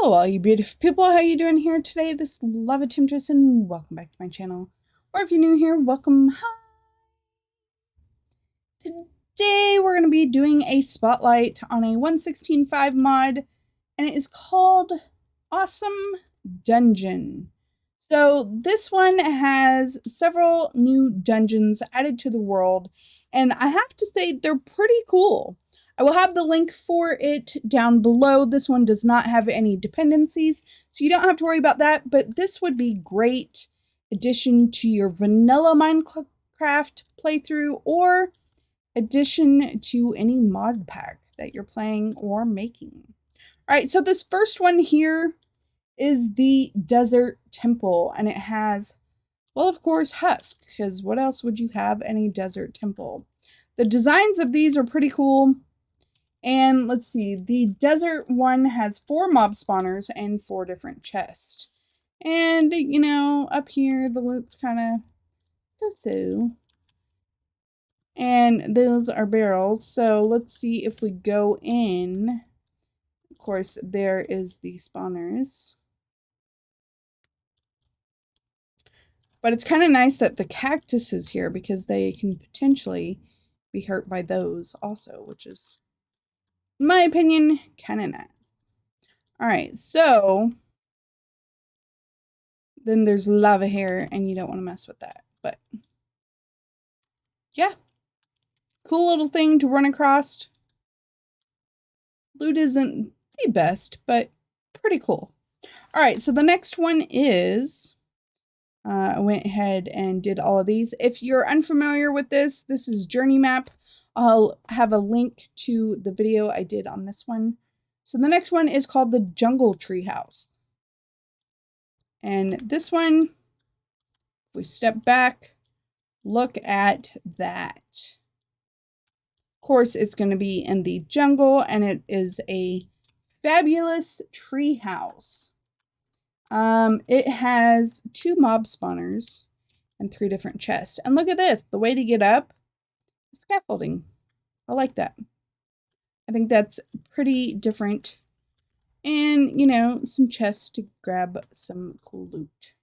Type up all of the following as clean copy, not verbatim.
Hello all you beautiful people, how you doing here today? This is Lava Temptress and welcome back to my channel. Or if you're new here, welcome. Hi! Today we're going to be doing a spotlight on a 1.16.5 mod, and it is called Awesome Dungeon. So this one has several new dungeons added to the world, and I have to say they're pretty cool. I will have the link for it down below. This one does not have any dependencies, so you don't have to worry about that, but this would be great addition to your vanilla Minecraft playthrough or addition to any mod pack that you're playing or making. All right, so this first one here is the Desert Temple, and it has, well, of course, husk, because what else would you have in a desert temple? The designs of these are pretty cool. And let's see, the desert one has 4 mob spawners and 4 different chests. And, you know, up here, the loot's kind of so-so. And those are barrels. So let's see if we go in. Of course, there is the spawners. But it's kind of nice that the cactus is here because they can potentially be hurt by those also, which is, in my opinion, kind of nice. All right, so then there's lava here, and you don't want to mess with that. But yeah, cool little thing to run across. Loot isn't the best, but pretty cool. All right, so the next one is, I went ahead and did all of these. If you're unfamiliar with this, this is Journey Map. I'll have a link to the video I did on this one. So the next one is called the Jungle Treehouse. And this one, if we step back, look at that. Of course, it's going to be in the jungle, and it is a fabulous tree house. It has 2 mob spawners and 3 different chests. And look at this, the way to get up is scaffolding. I like that. I think that's pretty different. And, you know, some chests to grab some cool loot.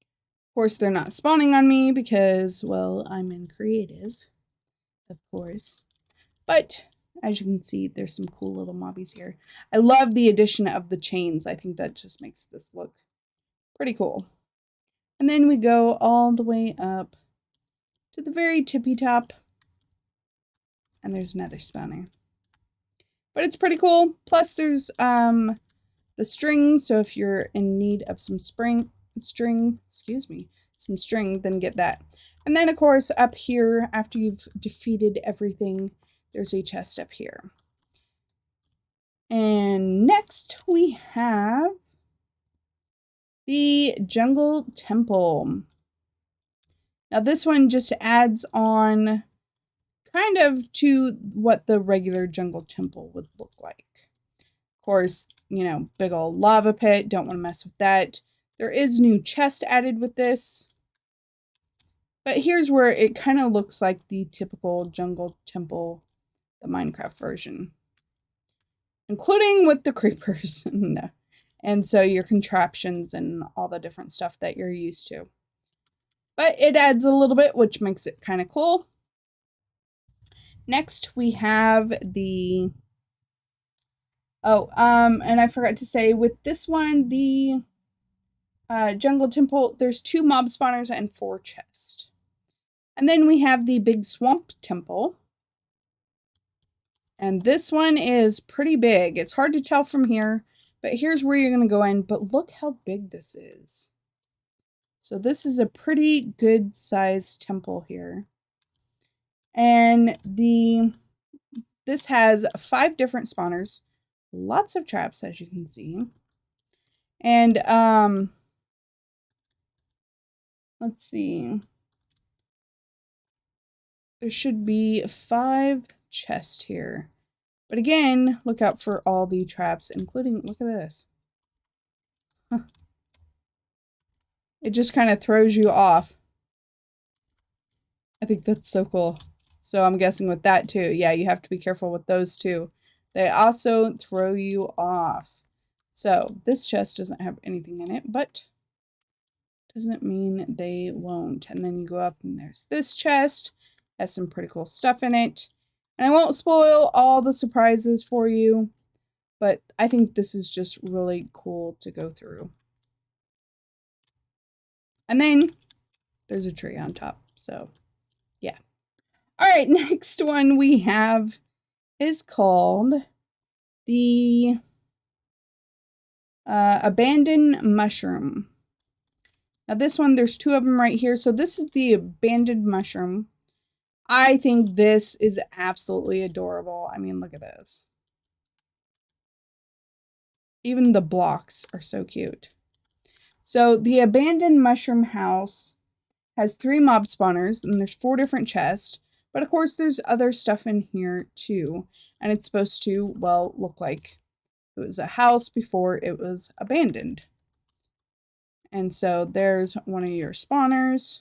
Of course, they're not spawning on me because, well, I'm in creative, of course. But as you can see, there's some cool little mobbies here. I love the addition of the chains. I think that just makes this look pretty cool. And then we go all the way up to the very tippy top. And there's another spawner. But it's pretty cool. Plus there's the string. So if you're in need of some string, then get that. And then of course up here, after you've defeated everything, there's a chest up here. And next we have the Jungle Temple. Now this one just adds on kind of to what the regular Jungle Temple would look like. Of course, you know, big old lava pit, don't want to mess with that. There is new chest added with this. But here's where it kind of looks like the typical Jungle Temple, the Minecraft version. Including with the creepers. And so your contraptions and all the different stuff that you're used to. But it adds a little bit, which makes it kind of cool. Next, we have the... and I forgot to say, with this one, the Jungle Temple, there's 2 mob spawners and 4 chests. And then we have the Big Swamp Temple. And this one is pretty big. It's hard to tell from here, but here's where you're going to go in. But look how big this is. So this is a pretty good sized temple here. And this has 5 different spawners. Lots of traps, as you can see. And let's see. There should be 5 chests here. But again, look out for all the traps, including, look at this. Huh. It just kind of throws you off. I think that's so cool. So I'm guessing with that too. Yeah, you have to be careful with those too. They also throw you off. So this chest doesn't have anything in it, but doesn't mean they won't. And then you go up and there's this chest. Has some pretty cool stuff in it. And I won't spoil all the surprises for you, but I think this is just really cool to go through. And then there's a tree on top. So yeah. All right, next one we have is called the abandoned mushroom. Now this one, there's two of them right here. So this is the abandoned mushroom. I think this is absolutely adorable. I mean, look at this. Even the blocks are so cute. So the abandoned mushroom house has 3 mob spawners, and there's 4 different chests. But of course, there's other stuff in here too. And it's supposed to, well, look like it was a house before it was abandoned. And so there's one of your spawners.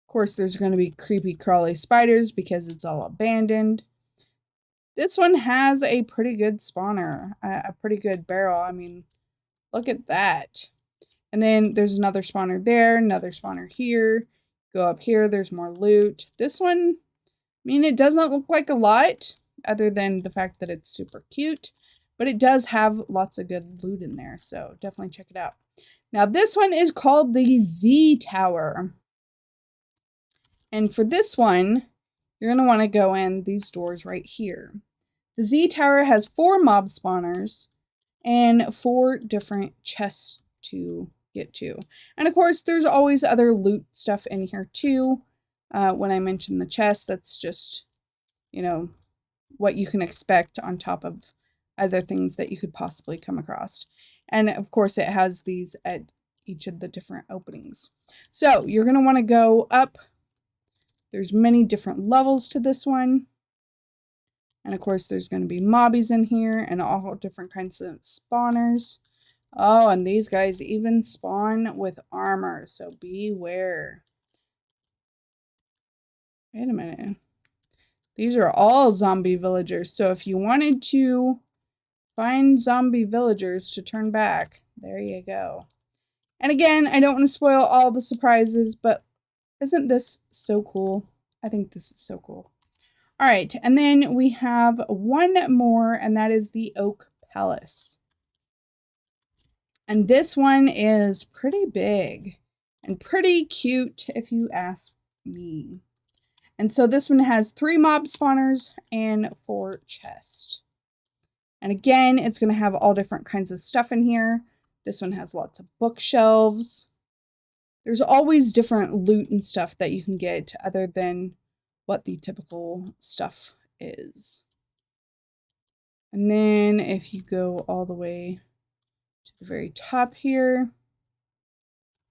Of course, there's going to be creepy crawly spiders because it's all abandoned. This one has a pretty good spawner, a pretty good barrel. I mean, look at that. And then there's another spawner there, another spawner here. Go up here, there's more loot. This one, I mean, it doesn't look like a lot other than the fact that it's super cute, but it does have lots of good loot in there. So definitely check it out. Now this one is called the Z Tower. And for this one, you're going to want to go in these doors right here. The Z Tower has 4 mob spawners and 4 different chests to get to. And of course, there's always other loot stuff in here too. When I mention the chest, that's just, you know, what you can expect on top of other things that you could possibly come across. And of course, it has these at each of the different openings. So you're going to want to go up. There's many different levels to this one. And of course, there's going to be mobbies in here and all different kinds of spawners. Oh, and these guys even spawn with armor, so beware. Wait a minute. These are all zombie villagers, so if you wanted to find zombie villagers to turn back, there you go. And again, I don't want to spoil all the surprises, but isn't this so cool? I think this is so cool. All right, and then we have one more, and that is the Oak Palace. And this one is pretty big and pretty cute, if you ask me. And so this one has 3 mob spawners and 4 chests. And again, it's going to have all different kinds of stuff in here. This one has lots of bookshelves. There's always different loot and stuff that you can get other than what the typical stuff is. And then if you go all the way to the very top here,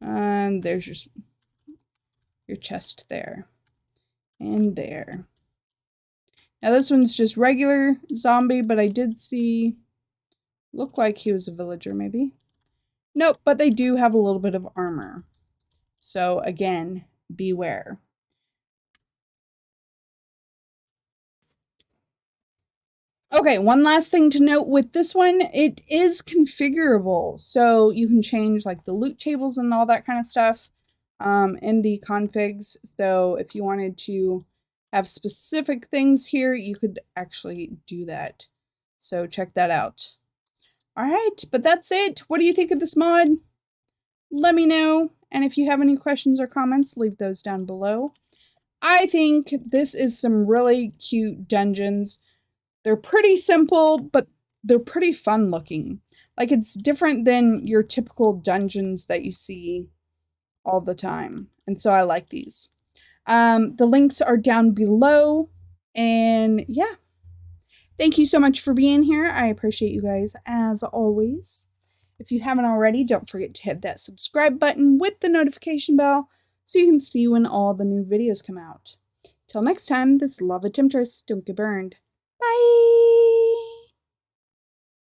and there's your chest there and there. Now this one's just regular zombie, but I did see, look like he was a villager maybe. Nope, but they do have a little bit of armor. So again, beware. Okay, one last thing to note with this one, it is configurable. So you can change like the loot tables and all that kind of stuff in the configs. So if you wanted to have specific things here, you could actually do that. So check that out. All right, but that's it. What do you think of this mod? Let me know. And if you have any questions or comments, leave those down below. I think this is some really cute dungeons. They're pretty simple, but they're pretty fun looking. Like, it's different than your typical dungeons that you see all the time. And so I like these. The links are down below. And yeah, thank you so much for being here. I appreciate you guys as always. If you haven't already, don't forget to hit that subscribe button with the notification bell so you can see when all the new videos come out. Till next time, this is Lava Temptress. Don't get burned. Bye!